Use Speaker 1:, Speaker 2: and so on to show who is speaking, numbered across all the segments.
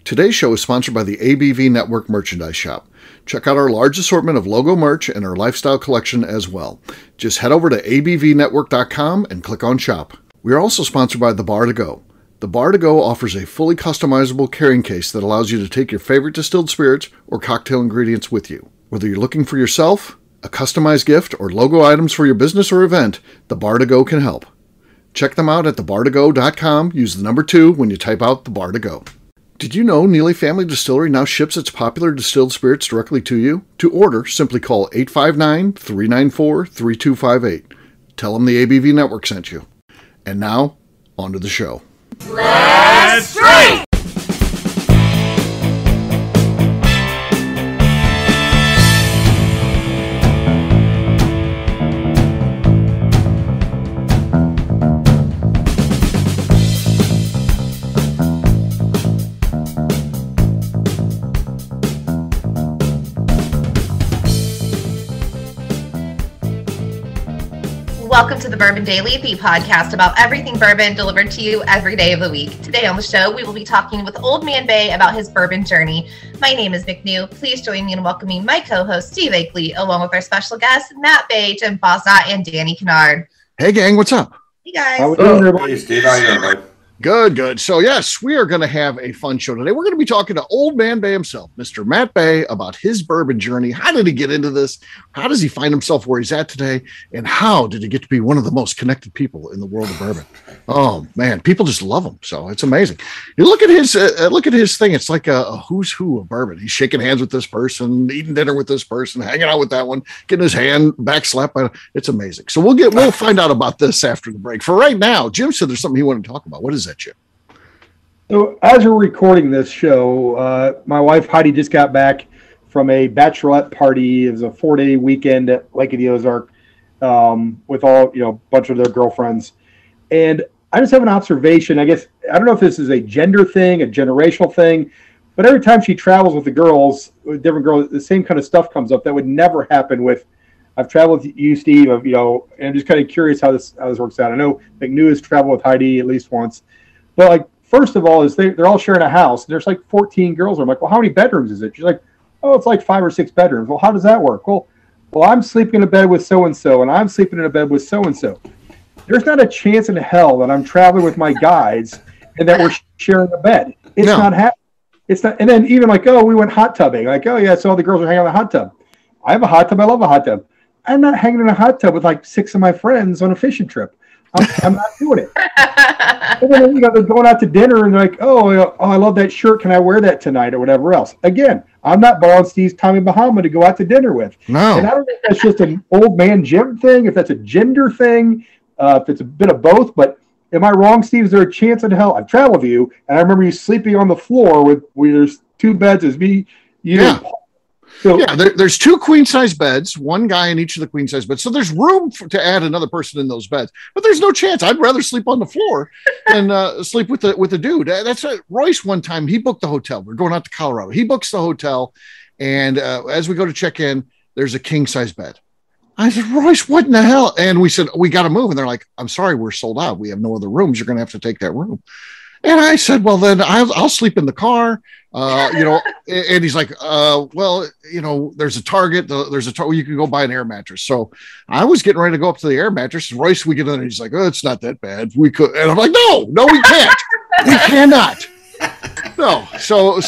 Speaker 1: Today's show is sponsored by the ABV Network Merchandise Shop. Check out our large assortment of logo merch and our lifestyle collection as well. Just head over to abvnetwork.com and click on Shop. We are also sponsored by The Bar to Go. The Bar to Go offers a fully customizable carrying case that allows you to take your favorite distilled spirits or cocktail ingredients with you. Whether you're looking for yourself, a customized gift, or logo items for your business or event, The Bar to Go can help. Check them out at thebartogo.com. Use the number 2 when you type out The Bar to Go. Did you know Neely Family Distillery now ships its popular distilled spirits directly to you? To order, simply call 859-394-3258. Tell them the ABV Network sent you. And now, on to the show.
Speaker 2: Let's drink!
Speaker 3: Welcome to the Bourbon Daily, the podcast about everything bourbon delivered to you every day of the week. Today on the show, we will be talking with Old Man Bay about his bourbon journey. My name is McNew. Please join me in welcoming my co-host, Steve Akeley, along with our special guests, Matt Bay, Jim Bossa, and Danny Kennard.
Speaker 1: Hey, gang, what's up?
Speaker 3: Hey, guys.
Speaker 4: How we doing, everybody?
Speaker 2: Hey, Steve, how you doing, bud?
Speaker 1: Good. So, yes, we are going to have a fun show today. We're going to be talking to Old Man Bay himself, Mr. Matt Bay, about his bourbon journey. How did he get into this? How does he find himself where he's at today? And how did he get to be one of the most connected people in the world of bourbon? Oh, man, people just love him. So it's amazing. You look at his thing. It's like a who's who of bourbon. He's shaking hands with this person, eating dinner with this person, hanging out with that one, getting his hand back slapped by. It's amazing. So we'll find out about this after the break. For right now, Jim said there's something he wanted to talk about. What is that, Jim?
Speaker 4: So as we're recording this show, my wife Heidi just got back from a bachelorette party. It was a 4-day weekend at Lake of the Ozark with all, a bunch of their girlfriends. And I just have an observation. I guess, I don't know if this is a gender thing, a generational thing, but every time she travels with the girls, with different girls, the same kind of stuff comes up that would never happen with. I've traveled with you, Steve, and I'm just kind of curious how this works out. I know McNew has traveled with Heidi at least once, but like, first of all, is they're all sharing a house. There's like 14 girls. I'm like, well, how many bedrooms is it? She's like, oh, it's like 5 or 6 bedrooms. Well, how does that work? Well, I'm sleeping in a bed with so-and-so, and I'm sleeping in a bed with so-and-so. There's not a chance in hell that I'm traveling with my guides and that we're sharing a bed. It's not happening. It's not. And then even like, oh, we went hot tubbing. Like, oh, yeah, so all the girls are hanging out in the hot tub. I have a hot tub. I love a hot tub. I'm not hanging in a hot tub with like 6 of my friends on a fishing trip. I'm not doing it. And then they're going out to dinner and they're like, oh, I love that shirt. Can I wear that tonight or whatever else? Again, I'm not borrowing Steve's Tommy Bahama to go out to dinner with.
Speaker 1: No.
Speaker 4: And I don't think that's just an old man Jim thing, if that's a gender thing, if it's a bit of both. But am I wrong, Steve? Is there a chance in hell? I've traveled with you, and I remember you sleeping on the floor where there's 2 beds as me, you.
Speaker 1: Yeah.
Speaker 4: So,
Speaker 1: yeah, there's 2 queen-size beds, 1 guy in each of the queen-size beds. So there's room to add another person in those beds. But there's no chance. I'd rather sleep on the floor than sleep with a dude. That's Royce one time. He booked the hotel. We're going out to Colorado. He books the hotel, and as we go to check in, there's a king-size bed. I said, Royce, what in the hell? And we said, we got to move. And they're like, I'm sorry, we're sold out. We have no other rooms. You're going to have to take that room. And I said, well, then I'll sleep in the car, and he's like, well, there's a Target, you can go buy an air mattress. So I was getting ready to go up to the air mattress. And Royce, we get in there, and he's like, oh, it's not that bad. We could. And I'm like, no, we can't. We cannot. No. So,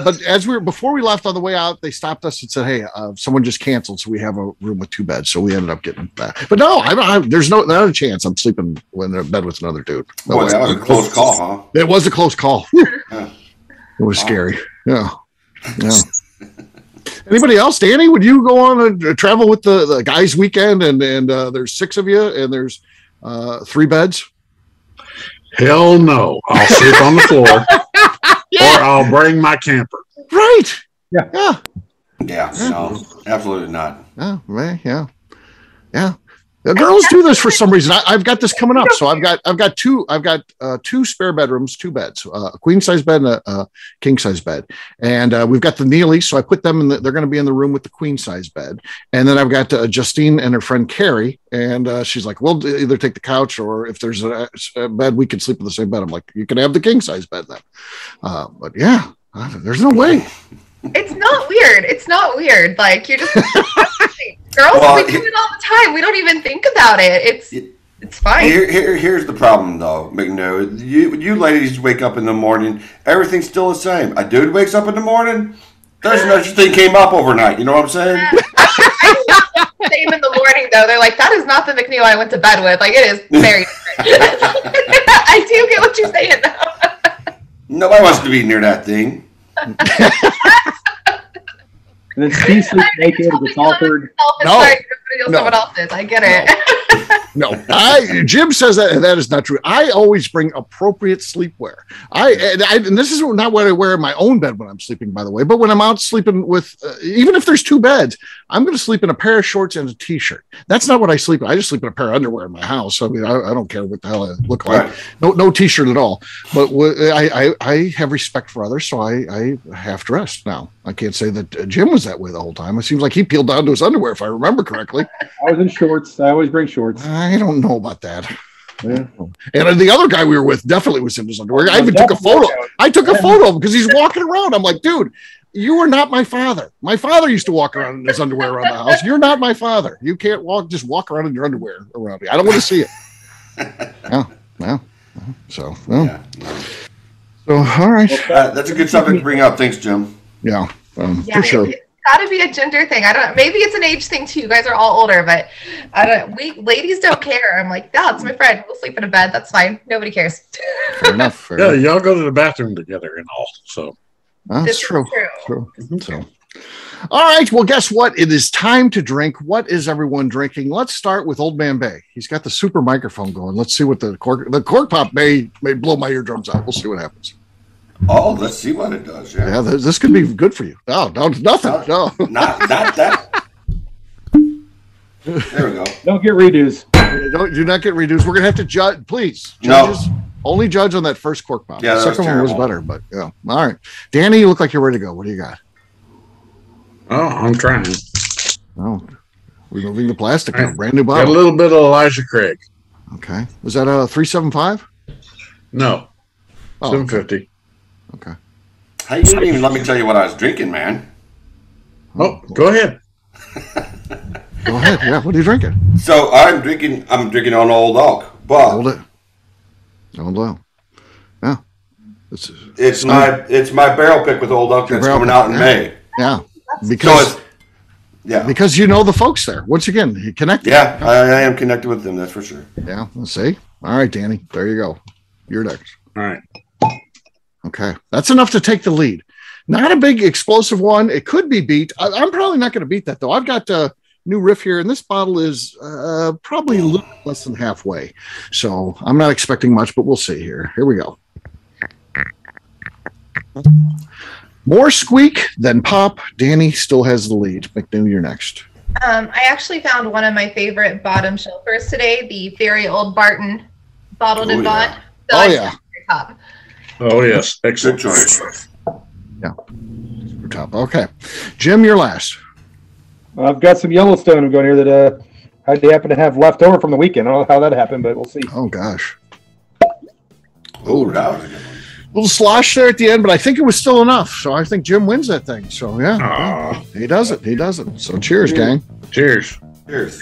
Speaker 1: but before we left on the way out, they stopped us and said, hey, someone just canceled. So we have a room with 2 beds. So we ended up getting that. But no, there's not a chance I'm sleeping in a bed with another dude.
Speaker 2: Boy, that was a close call, huh?
Speaker 1: It was a close call.
Speaker 2: Yeah.
Speaker 1: It was scary. Yeah. Anybody else? Danny, would you go on and travel with the guys weekend and there's 6 of you and there's 3 beds?
Speaker 5: Hell no. I'll sleep on the floor or I'll bring my camper.
Speaker 1: Right.
Speaker 2: Yeah. No, absolutely not.
Speaker 1: Oh, man. Yeah. The girls do this for some reason. I've got this coming up. So I've got two spare bedrooms, two beds, a queen size bed and a king size bed. And we've got the Neelys. So I put them in they're going to be in the room with the queen size bed. And then I've got Justine and her friend Carrie. And she's like, we'll either take the couch, or if there's a bed, we can sleep in the same bed. I'm like, you can have the king size bed then. But yeah, there's no way.
Speaker 3: It's not weird. It's not weird. Like, you're just girls, we do it all the time. We don't even think about it. It's fine.
Speaker 2: Here's the problem, though, McNew. You ladies wake up in the morning, everything's still the same. A dude wakes up in the morning, there's no such thing came up overnight. You know what I'm saying?
Speaker 3: Same in the morning, though. They're like, that is not the McNew I went to bed with. Like, it is very different. I do get what you're saying, though.
Speaker 2: Nobody wants to be near that thing.
Speaker 4: And then Steve sleeps naked. It's awkward.
Speaker 3: No. Someone else's. I get it.
Speaker 1: No, Jim says that is not true. I always bring appropriate sleepwear. And this is not what I wear in my own bed when I'm sleeping, by the way. But when I'm out sleeping with, even if there's two beds, I'm going to sleep in a pair of shorts and a t-shirt. That's not what I sleep in. I just sleep in a pair of underwear in my house. I mean, I don't care what the hell I look like.
Speaker 2: Right.
Speaker 1: No t-shirt at all. But I have respect for others, so I half dressed now. I can't say that Jim was that way the whole time. It seems like he peeled down to his underwear, if I remember correctly.
Speaker 4: I was in shorts. I always bring shorts.
Speaker 1: I don't know about that.
Speaker 4: Yeah.
Speaker 1: And the other guy we were with definitely was in his underwear. I even took a photo. I took a photo of him because he's walking around. I'm like, dude, you are not my father. My father used to walk around in his underwear around the house. You're not my father. You can't just walk around in your underwear around me. I don't want to see it. So, all right.
Speaker 2: That's a good subject to bring up. Thanks, Jim.
Speaker 1: Yeah, for sure.
Speaker 3: It's gotta be a gender thing. I don't know. Maybe it's an age thing too. You guys are all older, but we ladies don't care. I'm like, no, it's my friend. We'll sleep in a bed. That's fine. Nobody cares.
Speaker 1: Fair enough.
Speaker 5: Y'all go to the bathroom together and all. So
Speaker 1: that's true. So, all right. Well, guess what? It is time to drink. What is everyone drinking? Let's start with Old Man Bay. He's got the super microphone going. Let's see what the cork pop may blow my eardrums out. We'll see what happens.
Speaker 2: Oh, let's see what it does. Yeah,
Speaker 1: this could be good for you. No, nothing. No,
Speaker 2: not that. There we go.
Speaker 4: Don't get redos.
Speaker 1: Do not get redos. We're gonna have to judge. Please, judges, only judge on that first cork pop.
Speaker 2: Yeah,
Speaker 1: the second one was better, but yeah. All right, Danny, you look like you're ready to go. What do you got?
Speaker 5: Oh, I'm trying.
Speaker 1: Oh, removing the plastic now. Brand new bottle.
Speaker 5: Got a little bit of Elijah Craig.
Speaker 1: Okay, was that a 375?
Speaker 5: No, 750.
Speaker 1: Okay.
Speaker 2: Hey, you didn't even let me tell you what I was drinking, man.
Speaker 5: Oh, go ahead.
Speaker 1: Go ahead. Yeah, what are you drinking?
Speaker 2: So I'm drinking on Old Oak, but
Speaker 1: Old Oak. Yeah.
Speaker 2: It's my barrel pick with Old Oak that's coming out in May.
Speaker 1: Yeah. Because you know the folks there. Once again, you connected.
Speaker 2: Yeah, I am connected with them, that's for sure.
Speaker 1: Yeah, let's see. All right, Danny. There you go. You're next.
Speaker 5: All right.
Speaker 1: Okay. That's enough to take the lead. Not a big explosive one. It could be beat. I'm probably not going to beat that, though. I've got a new riff here, and this bottle is probably a little less than halfway. So I'm not expecting much, but we'll see here. Here we go. More squeak than pop. Danny still has the lead. McNew, you're next.
Speaker 3: I actually found one of my favorite bottom shelfers today, the very old Barton bottled and bond. So top.
Speaker 5: Oh, yes. Excellent
Speaker 2: choice.
Speaker 1: Yeah. Super top. Okay. Jim, you're last.
Speaker 4: I've got some Yellowstone I'm going here that I happen to have left over from the weekend. I don't know how that happened, but we'll see.
Speaker 1: Oh, gosh.
Speaker 2: Oh, that was a good one.
Speaker 1: A little slosh there at the end, but I think it was still enough. So I think Jim wins that thing. So, yeah. He does it. He does it. So cheers, gang.
Speaker 5: Cheers.
Speaker 2: Cheers.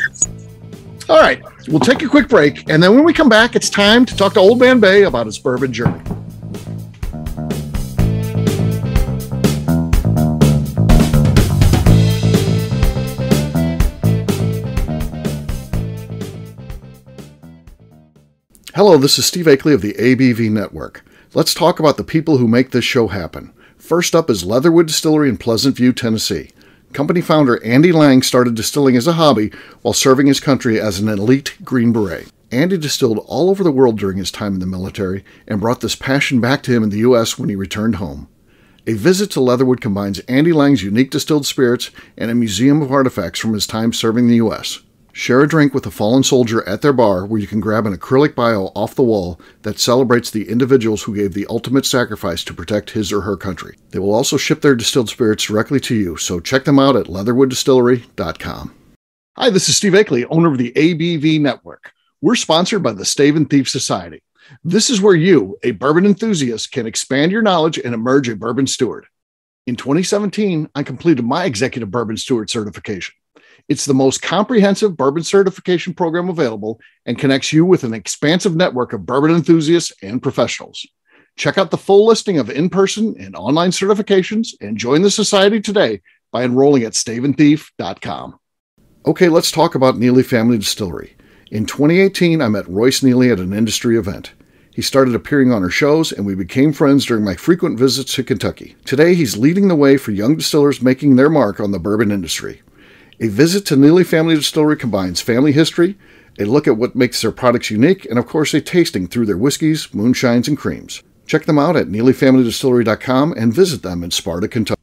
Speaker 1: All right. We'll take a quick break. And then when we come back, it's time to talk to Old Man Bay about his bourbon journey. Hello, this is Steve Akeley of the ABV Network. Let's talk about the people who make this show happen. First up is Leatherwood Distillery in Pleasant View, Tennessee. Company founder Andy Lang started distilling as a hobby while serving his country as an elite Green Beret. Andy distilled all over the world during his time in the military and brought this passion back to him in the U.S. when he returned home. A visit to Leatherwood combines Andy Lang's unique distilled spirits and a museum of artifacts from his time serving the U.S. Share a drink with a fallen soldier at their bar where you can grab an acrylic bio off the wall that celebrates the individuals who gave the ultimate sacrifice to protect his or her country. They will also ship their distilled spirits directly to you, so check them out at leatherwooddistillery.com. Hi, this is Steve Akeley, owner of the ABV Network. We're sponsored by the Stave and Thief Society. This is where you, a bourbon enthusiast, can expand your knowledge and emerge a bourbon steward. In 2017, I completed my Executive Bourbon Steward certification. It's the most comprehensive bourbon certification program available and connects you with an expansive network of bourbon enthusiasts and professionals. Check out the full listing of in-person and online certifications and join the society today by enrolling at staveandthief.com. Okay, let's talk about Neely Family Distillery. In 2018, I met Royce Neely at an industry event. He started appearing on our shows, and we became friends during my frequent visits to Kentucky. Today, he's leading the way for young distillers making their mark on the bourbon industry. A visit to Neely Family Distillery combines family history, a look at what makes their products unique, and of course a tasting through their whiskeys, moonshines, and creams. Check them out at neelyfamilydistillery.com and visit them in Sparta, Kentucky.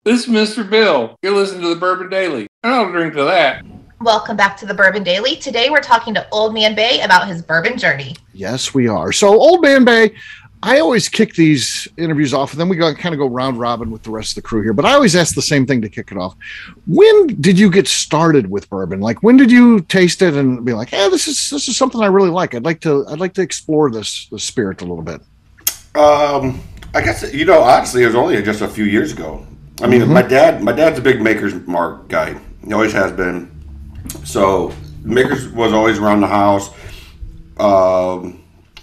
Speaker 6: This is Mr. Bill. You're listening to the Bourbon Daily. I don't drink to that.
Speaker 3: Welcome back to the Bourbon Daily. Today we're talking to Old Man Bay about his bourbon journey.
Speaker 1: Yes, we are. So, Old Man Bay, I always kick these interviews off, and then we kind of go round robin with the rest of the crew here. But I always ask the same thing to kick it off. When did you get started with bourbon? Like, when did you taste it and be like, "Hey, this is something I really like. I'd like to explore the spirit a little bit."
Speaker 2: I guess honestly, it was only just a few years ago. I mean, my dad's a big Maker's Mark guy. He always has been. So Maker's was always around the house. I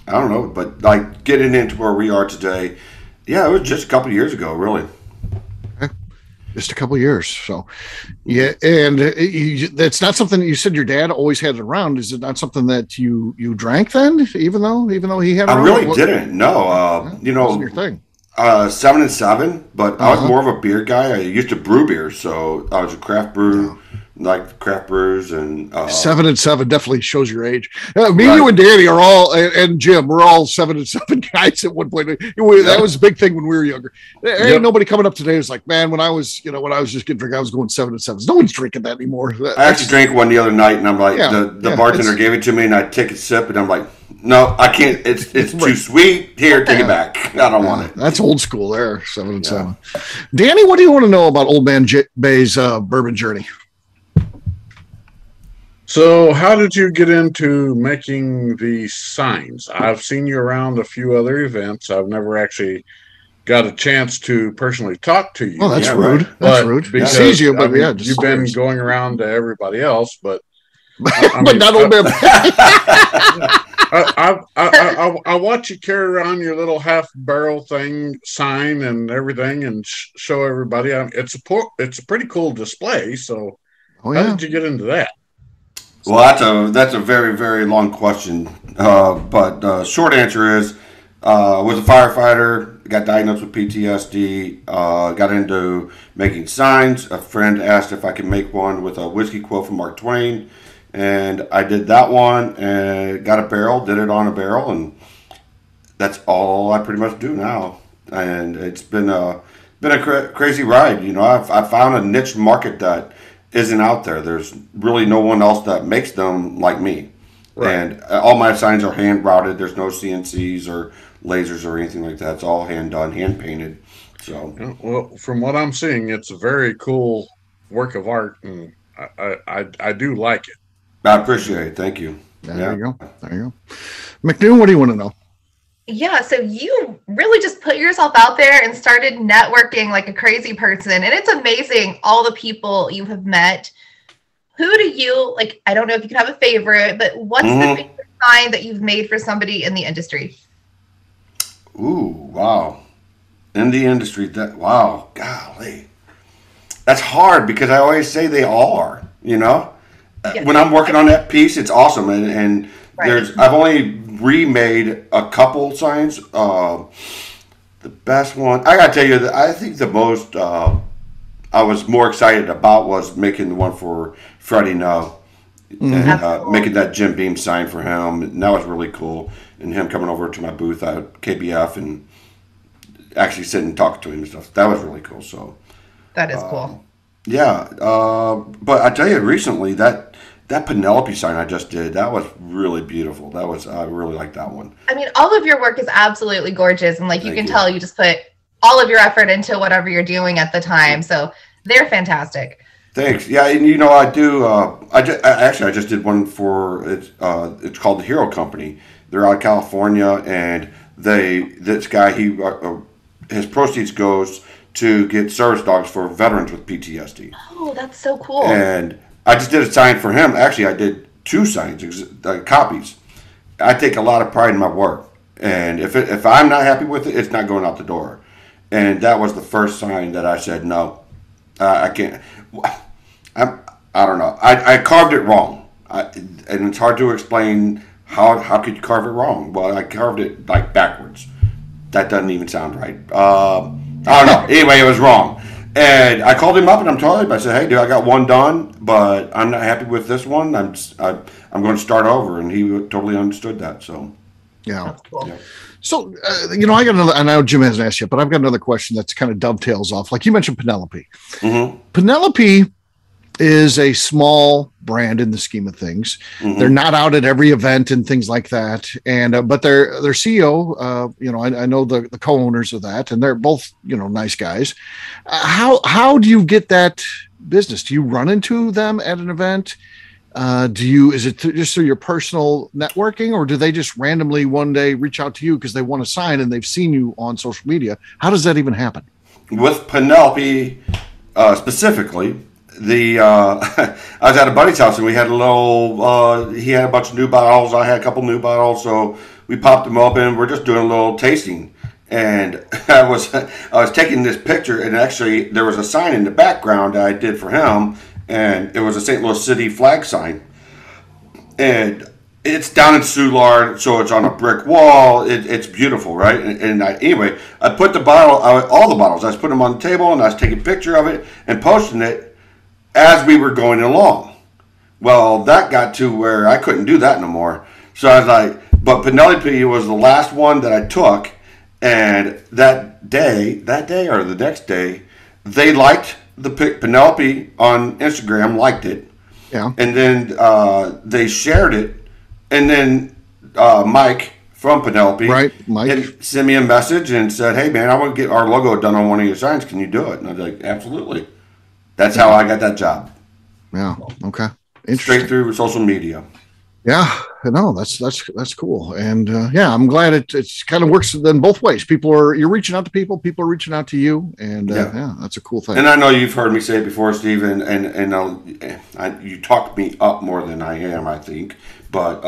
Speaker 2: don't know, but like getting into where we are today, yeah, it was just a couple of years ago, really.
Speaker 1: Just a couple of years. So, yeah, and that's not something you said your dad always had it around. Is it not something that you drank then, even though he had it
Speaker 2: I
Speaker 1: around?
Speaker 2: really didn't. No,
Speaker 1: wasn't your thing.
Speaker 2: 7 and 7, but I was more of a beer guy. I used to brew beer, so I was a craft brew, like craft brews, and
Speaker 1: 7 and 7 definitely shows your age. Me, you, and Danny are all, and Jim, we're all 7 and 7 guys at one point. That was a big thing when we were younger. There ain't nobody coming up today who's like, man, when I was just getting drink, I was going 7 and 7s. No one's drinking that anymore.
Speaker 2: I actually drank one the other night, and I'm like, the bartender gave it to me, and I take a sip, and I'm like, no, I can't. It's too sweet. Here, take it back. I don't want it.
Speaker 1: That's old school there, 7 and 7. Danny, what do you want to know about Old Man Bay's bourbon journey?
Speaker 5: So how did you get into making these signs? I've seen you around a few other events. I've never actually got a chance to personally talk to you.
Speaker 1: Oh, that's rude.
Speaker 5: Right?
Speaker 1: That's rude. He sees you, but
Speaker 5: you've been going around to everybody else, but
Speaker 1: but not Old Man.
Speaker 5: I watch you carry around your little half barrel thing, sign and everything, and show everybody. It's a pretty cool display. So, how did you get into that?
Speaker 2: Well, that's a very, very long question. But short answer is, was a firefighter. Got diagnosed with PTSD. Got into making signs. A friend asked if I could make one with a whiskey quote from Mark Twain. And I did that one and got a barrel, did it on a barrel, and that's all I pretty much do now. And it's been a crazy ride. I've found a niche market that isn't out there. There's really no one else that makes them like me. Right. And all my signs are hand routed. There's no CNCs or lasers or anything like that. It's all hand done, hand painted. So,
Speaker 5: well, from what I'm seeing, it's a very cool work of art, and I do like it.
Speaker 2: I appreciate it. Thank you.
Speaker 1: There you go. McNew, what do you want to know?
Speaker 3: Yeah, so you really just put yourself out there and started networking like a crazy person. And it's amazing all the people you have met. Who do you, like, I don't know if you can have a favorite, but what's the favorite sign that you've made for somebody in the industry?
Speaker 2: Ooh, wow. In the industry, golly. That's hard because I always say they all are, When I'm working on that piece, it's awesome. And I've only remade a couple signs. The best one, I gotta tell you, I think the most I was more excited about was making the one for Freddie No. And
Speaker 3: Cool.
Speaker 2: making that Jim Beam sign for him. And that was really cool. And him coming over to my booth at KBF and actually sitting and talking to him and stuff. That was really cool. So
Speaker 3: That is cool.
Speaker 2: yeah. But I tell you, recently that Penelope sign I just did, that was really beautiful. I really like that one.
Speaker 3: I mean, all of your work is absolutely gorgeous. And like you
Speaker 2: Thank
Speaker 3: can
Speaker 2: you.
Speaker 3: tell, you just put all of your effort into whatever you're doing at the time. So they're fantastic.
Speaker 2: Thanks. Yeah, and I do. I just did one for it's called the Hero Company. They're out of California, and this guy his proceeds goes to get service dogs for veterans with PTSD.
Speaker 3: Oh, that's so cool.
Speaker 2: And I just did a sign for him. Actually, I did 2 signs, copies. I take a lot of pride in my work, and if I'm not happy with it, it's not going out the door. And that was the first sign that I said no, I can't. I don't know. I carved it wrong, and it's hard to explain how could you carve it wrong. Well, I carved it like backwards. That doesn't even sound right. I don't know. Anyway, it was wrong, and I called him up and I'm telling him. I said, "Hey, dude, I got one done, but I'm not happy with this one. I'm going to start over," and he totally understood that. So,
Speaker 1: Yeah.
Speaker 3: That's cool.
Speaker 2: Yeah.
Speaker 1: So, I got another, I know Jim hasn't asked yet, but I've got another question that's kind of dovetails off. Like you mentioned Penelope.
Speaker 2: mm-hmm.
Speaker 1: Penelope is a small brand in the scheme of things.
Speaker 2: Mm-hmm.
Speaker 1: They're not out at every event and things like that. And, but their CEO, I know the co-owners of that, and they're both, nice guys. How do you get that business? Do you run into them at an event? Is it just through your personal networking, or do they just randomly one day reach out to you because they want to sign and they've seen you on social media? How does that even happen?
Speaker 2: With Penelope specifically, I was at a buddy's house and we had he had a bunch of new bottles. I had a couple new bottles, so we popped them open. We're just doing a little tasting, and I was taking this picture, and actually there was a sign in the background that I did for him, and it was a St. Louis City flag sign, and it's down in Soulard, so it's on a brick wall. It's beautiful, right? And anyway, I put all the bottles. I was putting them on the table, and I was taking a picture of it and posting it as we were going along. Well, that got to where I couldn't do that no more. So I was like, but Penelope was the last one that I took, and that day or the next day, they liked the Penelope on Instagram, liked it.
Speaker 1: Yeah.
Speaker 2: And then they shared it, and then Mike from Penelope
Speaker 1: Mike
Speaker 2: sent me a message and said, "Hey man, I want to get our logo done on one of your signs. Can you do it?" And I was like, "Absolutely." That's how I got that job.
Speaker 1: Yeah. Okay.
Speaker 2: Straight through social media.
Speaker 1: Yeah. No, that's cool. And I'm glad it kind of works then both ways. You're reaching out to people are reaching out to you. And that's a cool thing.
Speaker 2: And I know you've heard me say it before, Steve, and you talked me up more than I am, I think. But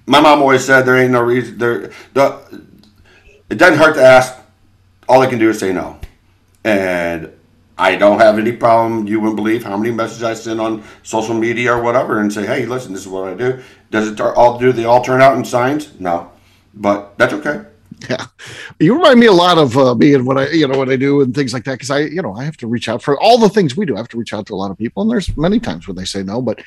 Speaker 2: my mom always said there ain't no reason. It doesn't hurt to ask. All they can do is say no. And I don't have any problem. You wouldn't believe how many messages I send on social media or whatever and say, "Hey, listen, this is what I do." Does they all turn out in signs? No, but that's okay.
Speaker 1: Yeah, you remind me a lot of being what I do and things like that, because I have to reach out for all the things we do. I have to reach out to a lot of people, and there's many times when they say no. But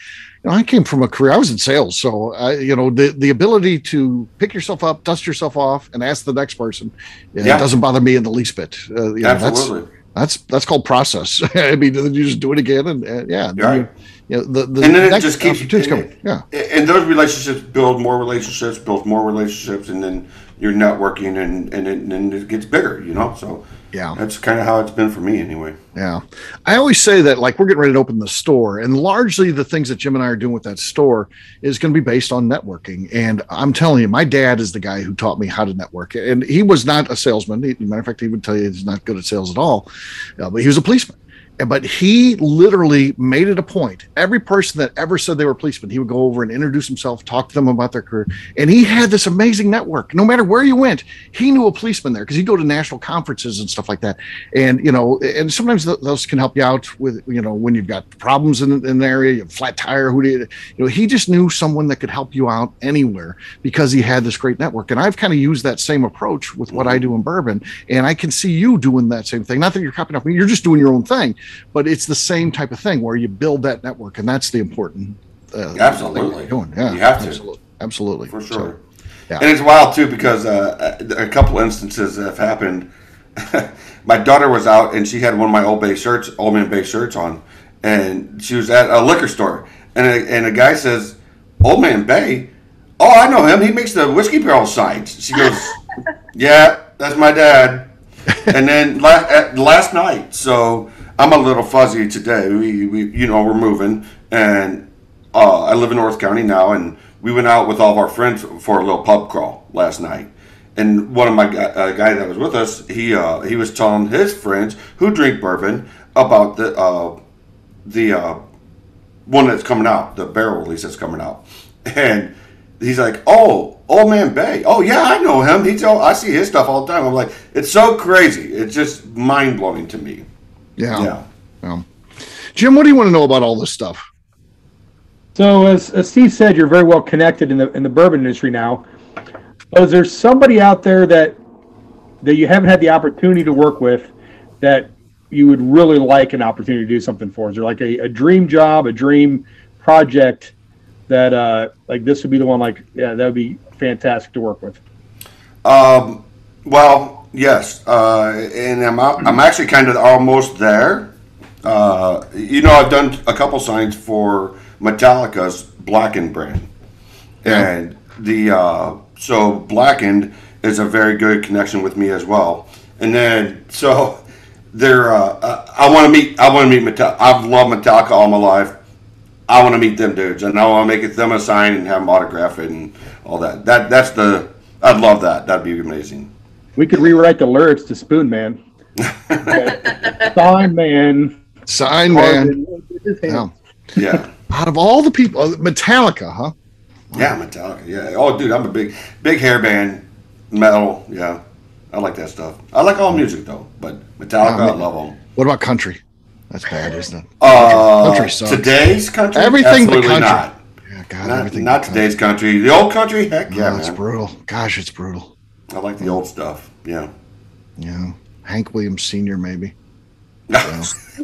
Speaker 1: I came from a career. I was in sales, so the ability to pick yourself up, dust yourself off, and ask the next person, it doesn't bother me in the least bit.
Speaker 2: Absolutely.
Speaker 1: That's called process. I mean, then you just do it again, and
Speaker 2: right.
Speaker 1: And then
Speaker 2: it just keeps
Speaker 1: coming. Yeah,
Speaker 2: and those relationships build more relationships, and then you're networking, and it gets bigger. So
Speaker 1: yeah,
Speaker 2: that's kind of how it's been for me, anyway.
Speaker 1: Yeah, I always say that, like, we're getting ready to open the store, and largely the things that Jim and I are doing with that store is going to be based on networking. And I'm telling you, my dad is the guy who taught me how to network, and he was not a salesman. As a matter of fact, he would tell you he's not good at sales at all, but he was a policeman. But he literally made it a point. Every person that ever said they were policemen, he would go over and introduce himself, talk to them about their career. And he had this amazing network. No matter where you went, he knew a policeman there, because he'd go to national conferences and stuff like that. And, and sometimes those can help you out with, when you've got problems in an area, you have a flat tire, he just knew someone that could help you out anywhere because he had this great network. And I've kind of used that same approach with what I do in bourbon. And I can see you doing that same thing. Not that you're copying off me, you're just doing your own thing. but it's the same type of thing where you build that network, and that's the important.
Speaker 2: Absolutely,
Speaker 1: doing. Yeah,
Speaker 2: you have to.
Speaker 1: Absolutely,
Speaker 2: for sure.
Speaker 1: So, yeah.
Speaker 2: And it's wild too because a couple instances have happened. My daughter was out and she had one of my Old Man Bay shirts on, and she was at a liquor store, and a guy says, "Old Man Bay? Oh, I know him. He makes the whiskey barrel signs." She goes, "Yeah, that's my dad." And then last night, so I'm a little fuzzy today. We're moving, and I live in North County now, and we went out with all of our friends for a little pub crawl last night. And one of my guy that was with us, he was telling his friends who drink bourbon about the one that's coming out, the barrel release that's coming out, and he's like, "Oh, Old Man Bay. Oh yeah, I know him. I see his stuff all the time." I'm like, it's so crazy. It's just mind blowing to me.
Speaker 1: Yeah. Jim, what do you want to know about all this stuff?
Speaker 4: So as Steve said, you're very well connected in the bourbon industry now. Is there somebody out there that you haven't had the opportunity to work with that you would really like an opportunity to do something for? Is there like a dream job, a dream project that like this would be the one? Like, yeah, that would be fantastic to work with.
Speaker 2: Well, yes, and I'm actually kind of almost there. I've done a couple signs for Metallica's Blackened brand, and so Blackened is a very good connection with me as well. And then so they're I want to meet Metallica. I've loved Metallica all my life. I want to meet them dudes, and I want to make them a sign and have them autograph it and all that. I'd love that. That'd be amazing.
Speaker 4: We could rewrite the lyrics to Spoon Man. Sign Man.
Speaker 2: Yeah.
Speaker 1: Out of all the people, Metallica, huh?
Speaker 2: Yeah, Metallica. Yeah. Oh, dude, I'm a big hair band, metal. Yeah, I like that stuff. I like all music though, but Metallica, I love them.
Speaker 1: What about country? That's bad, isn't it? Country sucks.
Speaker 2: Today's country?
Speaker 1: Everything
Speaker 2: but country.
Speaker 1: Not. Yeah, God, everything.
Speaker 2: Not today's country. The old country? Heck yeah, man.
Speaker 1: It's brutal. Gosh, it's brutal.
Speaker 2: I like the old stuff. Yeah.
Speaker 1: Yeah. Hank Williams Sr. maybe.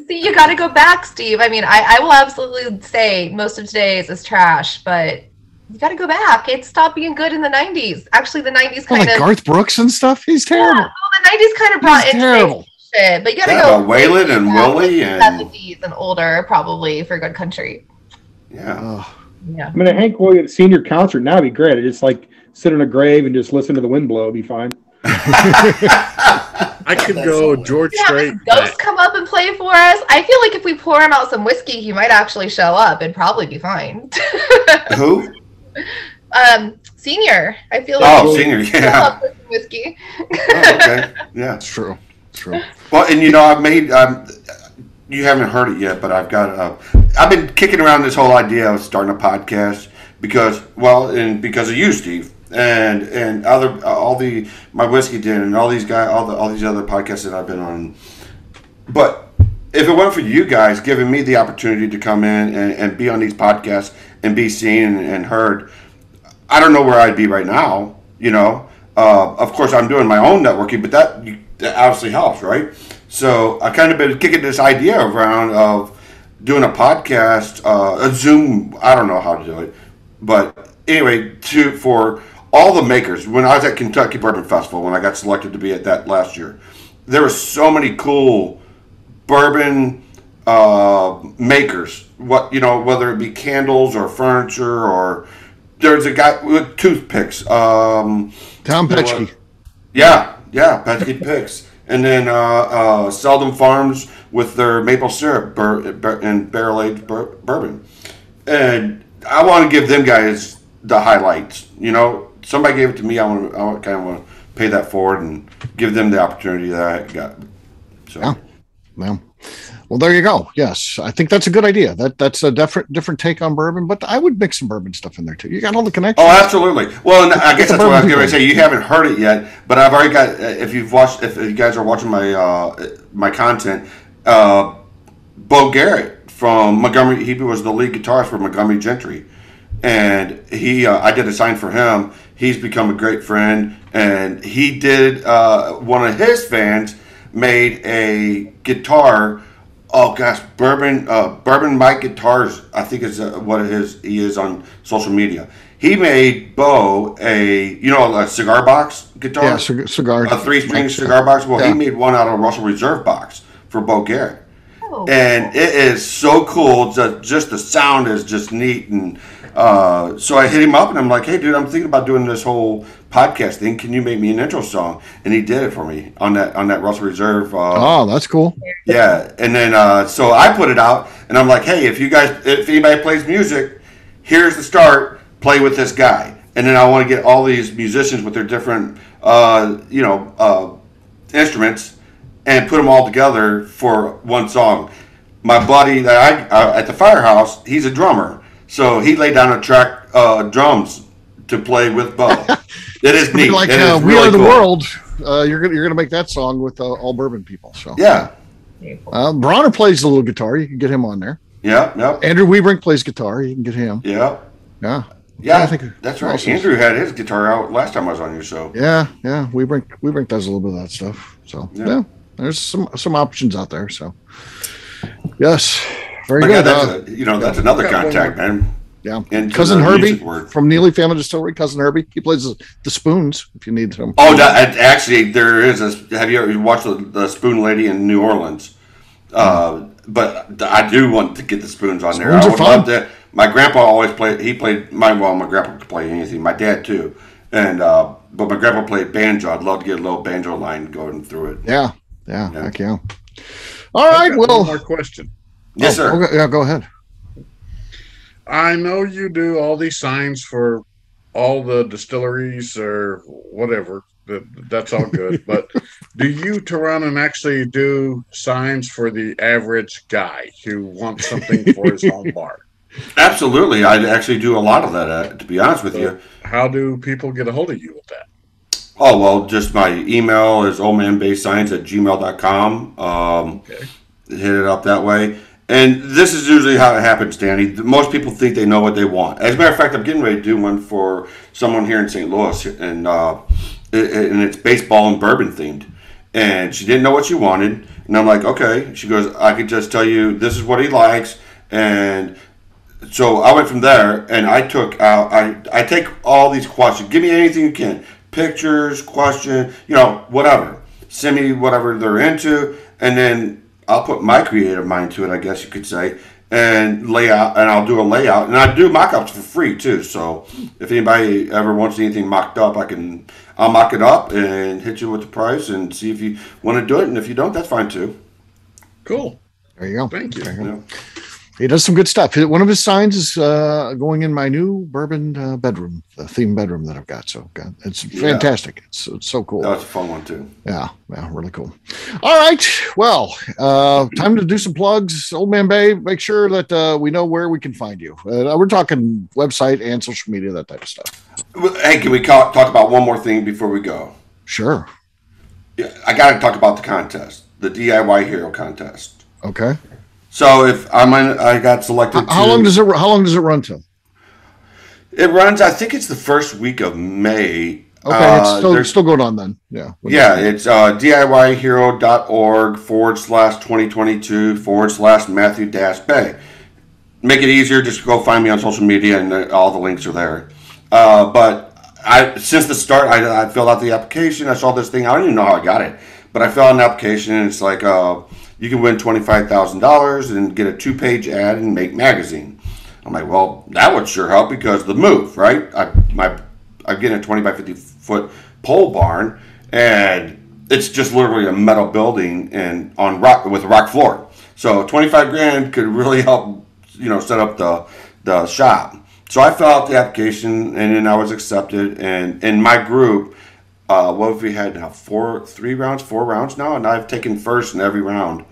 Speaker 3: See, you got to go back, Steve. I mean, I will absolutely say most of today's is trash, but you got to go back. It stopped being good in the 90s. Actually, the 90s kind of...
Speaker 1: Garth Brooks and stuff? He's terrible.
Speaker 3: Yeah, well, the 90s kind of brought in terrible shit, but you got to go...
Speaker 2: Waylon and Willie and...
Speaker 3: 70s and older, probably, for good country.
Speaker 2: Yeah.
Speaker 3: Yeah.
Speaker 4: I mean, a Hank Williams Senior concert now would be great. Just like sit in a grave and just listen to the wind blow. It'd be fine.
Speaker 5: I could go George Strait.
Speaker 3: Ghost come up and play for us. I feel like if we pour him out some whiskey, he might actually show up. It'd probably be fine.
Speaker 2: Who?
Speaker 3: Senior. I feel like
Speaker 2: Senior, yeah.
Speaker 3: Whiskey.
Speaker 2: Okay, yeah,
Speaker 1: it's true.
Speaker 2: Well, and I've made. You haven't heard it yet, but I've been kicking around this whole idea of starting a podcast because of you, Steve. And my Whiskey Den and all these guys, all these other podcasts that I've been on. But if it weren't for you guys giving me the opportunity to come in and be on these podcasts and be seen and heard, I don't know where I'd be right now. Of course I'm doing my own networking, but that obviously helps, right? So I kind of been kicking this idea around of doing a podcast, a Zoom. I don't know how to do it, but anyway, for all the makers, when I was at Kentucky Bourbon Festival, when I got selected to be at that last year, there were so many cool bourbon makers. Whether it be candles or furniture, or there's a guy with toothpicks.
Speaker 1: Tom Petchke.
Speaker 2: Yeah, Petchke Picks. And then Seldom Farms with their maple syrup and barrel-aged bourbon. And I want to give them guys the highlights. Somebody gave it to me. I kind of want to pay that forward and give them the opportunity that I got. So.
Speaker 1: Yeah. Well, there you go. Yes, I think that's a good idea. That's a different take on bourbon, but I would mix some bourbon stuff in there too. You got all the connections.
Speaker 2: Oh, absolutely. Well, and I guess that's what I was going to say. You haven't heard it yet, but I've already got. If you guys are watching my content, Bo Garrett from Montgomery. He was the lead guitarist for Montgomery Gentry, and I did a sign for him. He's become a great friend, and he did. One of his fans made a guitar Oh gosh, Bourbon Mike Guitars, I think is what he is on social media. He made Bo a cigar box guitar.
Speaker 1: Yeah, cigar.
Speaker 2: A 3-string cigar box. Well, he made one out of a Russell Reserve box for Bo Garrett. Oh. And it is so cool. Just the sound is just neat. And so I hit him up and I'm like, hey, dude, I'm thinking about doing this whole podcast thing. Can you make me an intro song? And he did it for me on that Russell Reserve.
Speaker 1: Oh, that's cool.
Speaker 2: Yeah. And then so I put it out and I'm like, hey, if anybody plays music, here's the start. Play with this guy. And then I want to get all these musicians with their different instruments and put them all together for one song. My buddy that at the firehouse, he's a drummer, so he laid down a track drums to play with Bo. It is neat.
Speaker 1: Like
Speaker 2: is
Speaker 1: We Are the World. You're gonna make that song with all Bourbon people. So
Speaker 2: yeah.
Speaker 1: Bronner plays a little guitar. You can get him on there.
Speaker 2: Yeah.
Speaker 1: Andrew Webrink plays guitar. You can get him.
Speaker 2: Yeah.
Speaker 1: Yeah.
Speaker 2: Yeah, I think that's right. Awesome. Andrew had his guitar out last time I was on your show.
Speaker 1: Yeah. Webrink does a little bit of that stuff. So yeah, there's some options out there. So yes, very good.
Speaker 2: That's another contact, man.
Speaker 1: Yeah, and Cousin Herbie from Neely Family Distillery. Cousin Herbie, he plays the spoons if you need them.
Speaker 2: Oh, actually, there is have you ever watched the Spoon Lady in New Orleans? But I do want to get the spoons on there. I would love to. My grandpa always played. He played. My grandpa could play anything. My dad too, and but my grandpa played banjo. I'd love to get a little banjo line going through it.
Speaker 1: Yeah. Heck yeah. All right. Well,
Speaker 5: one more question.
Speaker 2: Yes, sir.
Speaker 1: Okay, yeah, go ahead.
Speaker 5: I know you do all these signs for all the distilleries or whatever. That's all good. But do you turn and actually do signs for the average guy who wants something for his home bar?
Speaker 2: Absolutely. I actually do a lot of that, to be honest with you.
Speaker 5: How do people get a hold of you with that?
Speaker 2: Oh, well, just my email is oldmanbaysigns@gmail.com. Okay. Hit it up that way. And this is usually how it happens, Danny. Most people think they know what they want. As a matter of fact, I'm getting ready to do one for someone here in St. Louis, and it's baseball and bourbon themed. And she didn't know what she wanted. And I'm like, okay. She goes, I could just tell you this is what he likes. And so I went from there, and I took out. I take all these questions. Give me anything you can. Pictures, question, whatever. Send me whatever they're into, and then I'll put my creative mind to it, I guess you could say, and layout. And I'll do a layout, and I do mock-ups for free too. So if anybody ever wants anything mocked up, I'll mock it up and hit you with the price and see if you want to do it. And if you don't, that's fine too.
Speaker 5: Cool.
Speaker 1: There you go.
Speaker 5: Thank you.
Speaker 1: He does some good stuff. One of his signs is going in my new bourbon bedroom, the theme bedroom that I've got. So it's fantastic. It's so cool.
Speaker 2: That's a fun one too.
Speaker 1: Yeah, really cool. All right. Well, time to do some plugs. Old Man Bay, make sure that we know where we can find you. We're talking website and social media, that type of stuff.
Speaker 2: Hey, can we talk about one more thing before we go?
Speaker 1: Sure.
Speaker 2: Yeah, I got to talk about the contest, the DIY Hero contest.
Speaker 1: Okay.
Speaker 2: So if I got selected.
Speaker 1: How long does it run till?
Speaker 2: It runs. I think it's the first week of May.
Speaker 1: Okay, it's still going on then. Yeah.
Speaker 2: Yeah, it's DIYhero.org/2022/Matthew-Bay. Make it easier. Just go find me on social media, and all the links are there. But since the start, I filled out the application. I saw this thing. I don't even know how I got it, but I filled out an application, and it's like you can win $25,000 and get a 2-page ad in Make Magazine. I'm like, well, that would sure help because the move, right? I'm getting a 20 by 50 foot pole barn, and it's just literally a metal building and on rock with a rock floor. So $25,000 could really help, set up the shop. So I filled out the application, and then I was accepted. And in my group, what have we had now? 4 rounds now, and I've taken first in every round.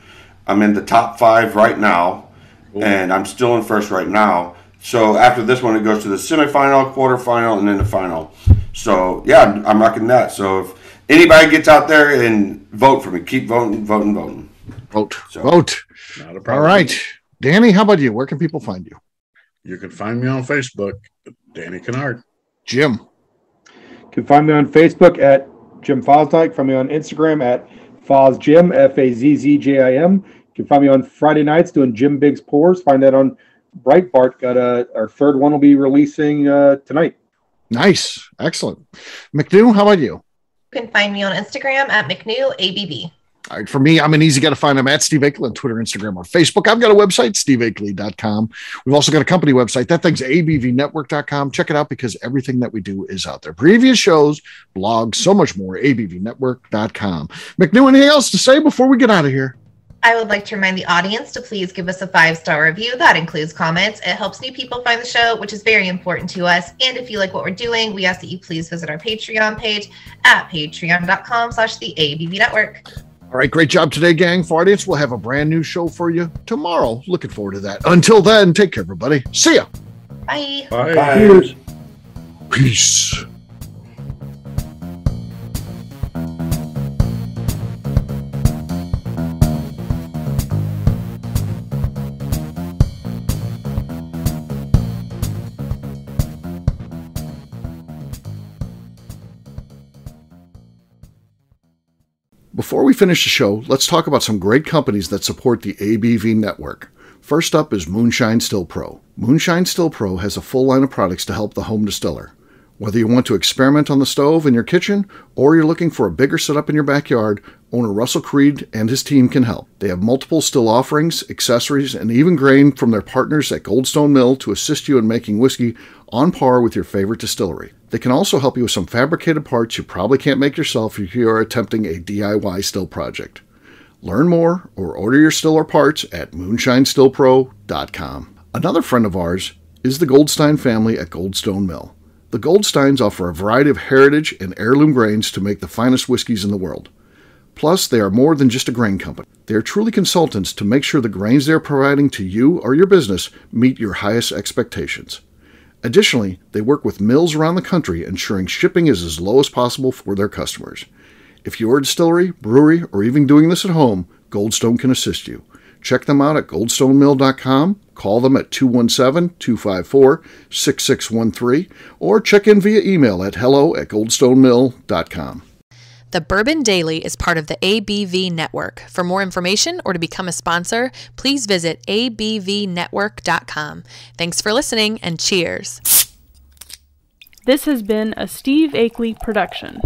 Speaker 2: I'm in the top 5 right now, and I'm still in first right now. So after this one, it goes to the semifinal, quarterfinal, and then the final. So yeah, I'm rocking that. So if anybody gets out there and vote for me, keep voting.
Speaker 1: Vote.
Speaker 5: Not a problem.
Speaker 1: All right, Danny, how about you? Where can people find you?
Speaker 5: You can find me on Facebook, Danny Kennard.
Speaker 1: Jim.
Speaker 4: You can find me on Facebook at Jim Fosdyke. Find me on Instagram at FozJim, FAZZJIM. You can find me on Friday nights doing Jim Biggs Pours. Find that on Breitbart. Got our third one will be releasing tonight.
Speaker 1: Nice. Excellent. McNew, how about you?
Speaker 3: You can find me on Instagram at McNew ABV.
Speaker 1: All right, for me, I'm an easy guy to find. I'm at Steve Akeley on Twitter, Instagram, or Facebook. I've got a website, steveakeley.com. We've also got a company website. That thing's abvnetwork.com. Check it out because everything that we do is out there. Previous shows, blogs, so much more, abvnetwork.com. McNew, anything else to say before we get out of here?
Speaker 3: I would like to remind the audience to please give us a 5-star review. That includes comments. It helps new people find the show, which is very important to us. And if you like what we're doing, we ask that you please visit our Patreon page at patreon.com/the ABV Network.
Speaker 1: All right, great job today, gang. For audience, we'll have a brand new show for you tomorrow. Looking forward to that. Until then, take care, everybody. See ya.
Speaker 3: Bye.
Speaker 5: Bye.
Speaker 2: Bye.
Speaker 4: Cheers.
Speaker 1: Peace. Before we finish the show, let's talk about some great companies that support the ABV network. First up is Moonshine Still Pro. Moonshine Still Pro has a full line of products to help the home distiller. Whether you want to experiment on the stove in your kitchen or you're looking for a bigger setup in your backyard, owner Russell Creed and his team can help. They have multiple still offerings, accessories, and even grain from their partners at Goldstone Mill to assist you in making whiskey on par with your favorite distillery. They can also help you with some fabricated parts you probably can't make yourself if you are attempting a DIY still project. Learn more or order your still or parts at moonshinestillpro.com. Another friend of ours is the Goldstein family at Goldstone Mill. The Goldsteins offer a variety of heritage and heirloom grains to make the finest whiskeys in the world. Plus, they are more than just a grain company. They are truly consultants to make sure the grains they are providing to you or your business meet your highest expectations. Additionally, they work with mills around the country, ensuring shipping is as low as possible for their customers. If you're a distillery, brewery, or even doing this at home, Goldstone can assist you. Check them out at goldstonemill.com, call them at 217-254-6613, or check in via email at hello@goldstonemill.com.
Speaker 7: The Bourbon Daily is part of the ABV Network. For more information or to become a sponsor, please visit abvnetwork.com. Thanks for listening and cheers.
Speaker 8: This has been a Steve Akeley production.